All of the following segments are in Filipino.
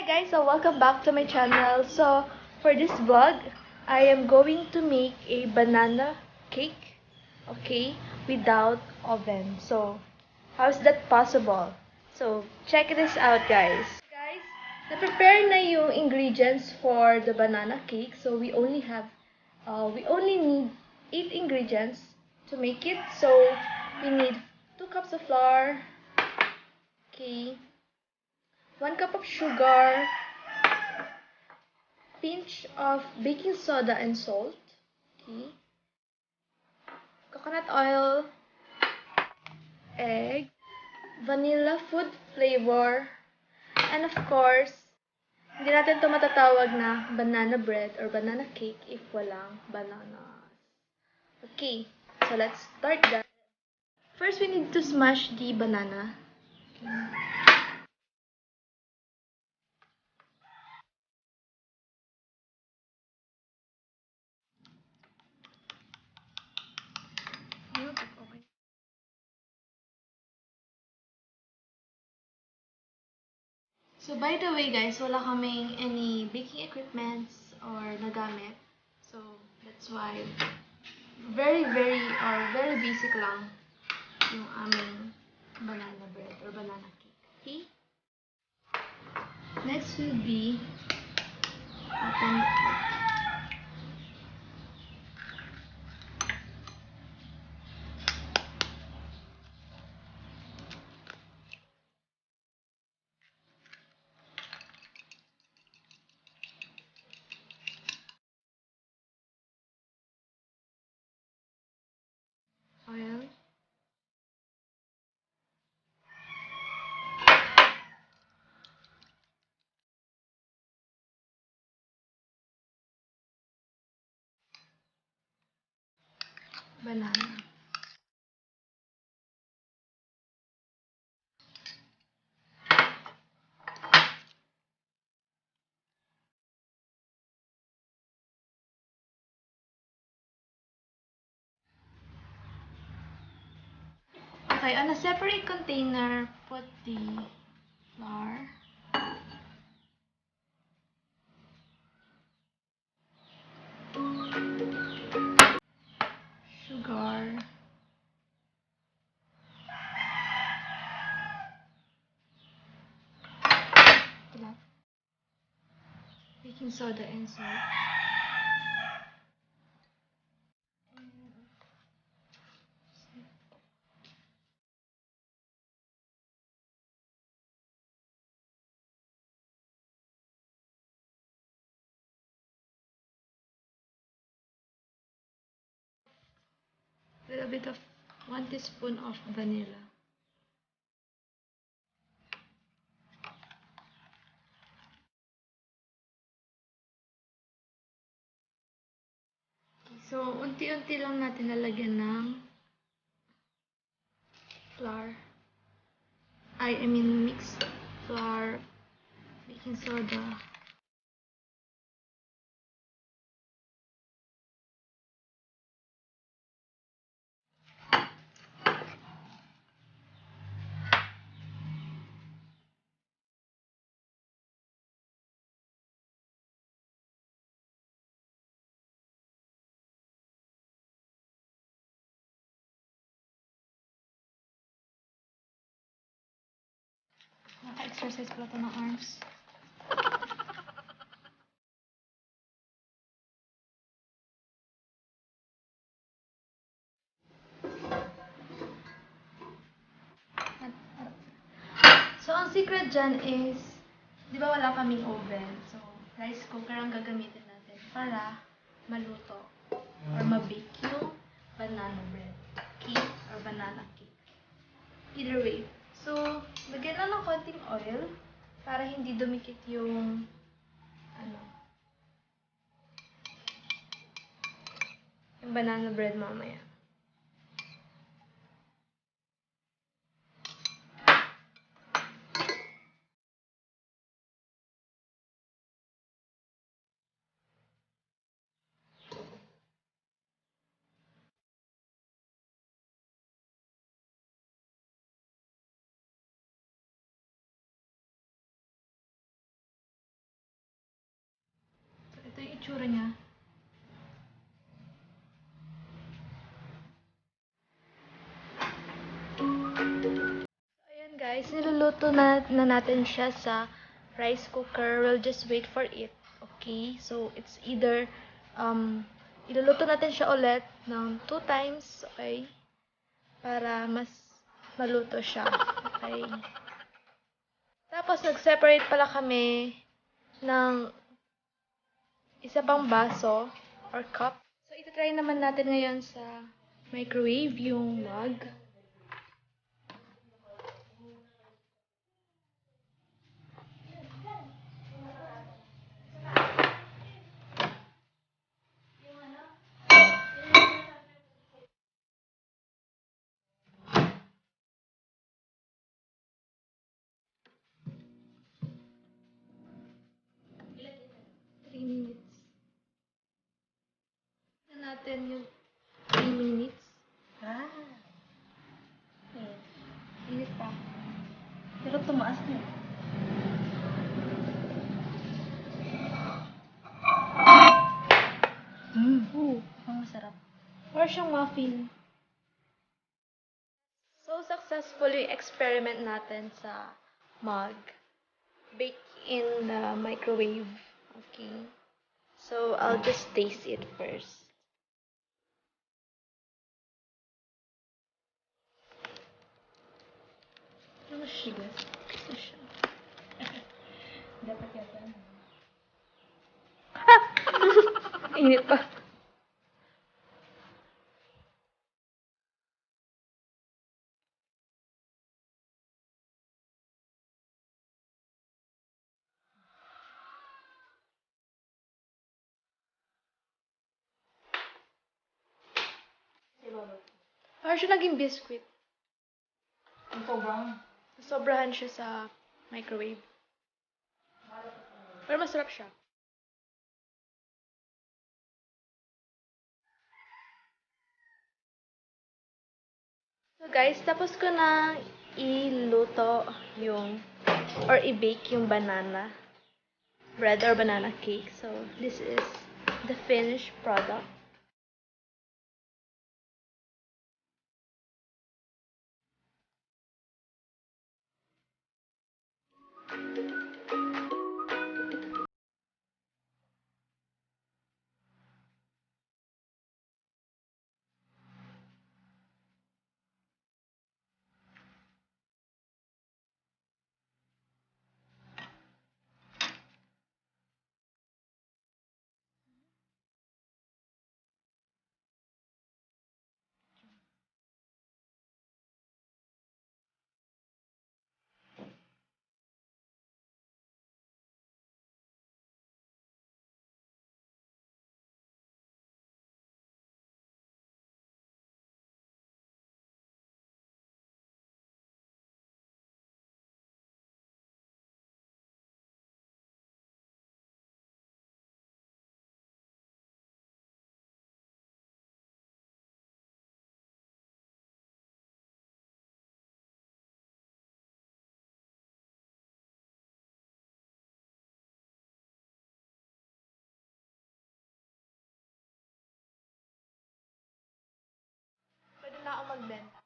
guys, so welcome back to my channel. So for this vlog, I am going to make a banana cake, okay, without oven. So how is that possible? So check this out, guys. Guys, na-prepare na yung ingredients for the banana cake. So we only need 8 ingredients to make it. So we need 2 cups of flour, okay, 1 cup of sugar, pinch of baking soda and salt, okay, coconut oil, egg, vanilla food flavor, and of course, hindi natin ito matatawag na banana bread or banana cake if walang bananas. Okay, so let's start that. First, we need to smash the banana. Okay. So, by the way guys, wala kaming any baking equipments or nagamit. So, that's why very basic lang yung aming banana bread or banana cake. Okay? Next will be open oil. Banana. Okay, on a separate container, put the flour, sugar, baking soda and salt. Little bit of 1 teaspoon of vanilla. So, unti-unti lang natin lalagyan ng flour. I mean mixed flour, baking soda. Naka-exercise pala ito ng arms. So, ang secret dyan is, di ba wala kaming oven? So, rice cooker ang gagamitin natin para maluto or mabake yung banana bread cake or banana cake. Either way. So, lagyan lang ng konting oil para hindi dumikit yung yung banana bread mamaya. itsura niya. Ayan guys, niluluto na natin siya sa rice cooker. We'll just wait for it. Okay? So, it's either, iluluto natin siya ulit ng 2 times. Okay? Para mas maluto siya. Okay? Tapos, nag-separate pala kami ng isa pang baso or cup. So, itatry naman natin ngayon sa microwave yung mug. Natin yung 3 minutes. Init pa. Pero tumaas na. Ang masarap. Or siyang muffin. So, successful yung experiment natin sa mug. Bake in the microwave. Okay. So, I'll just taste it first. Ano siya? Ano siya? Dapat yata. Init pa. Parang siya naging biscuit. Ang sobrang. Sobrahan siya sa microwave. Pero masarap siya. So guys, tapos ko na iluto yung or i-bake yung banana bread or banana cake. So this is the finished product. Pwede na ako magbenta.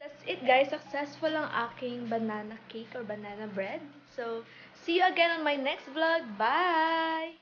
That's it guys. Successful ang aking banana cake or banana bread. So, see you again on my next vlog. Bye!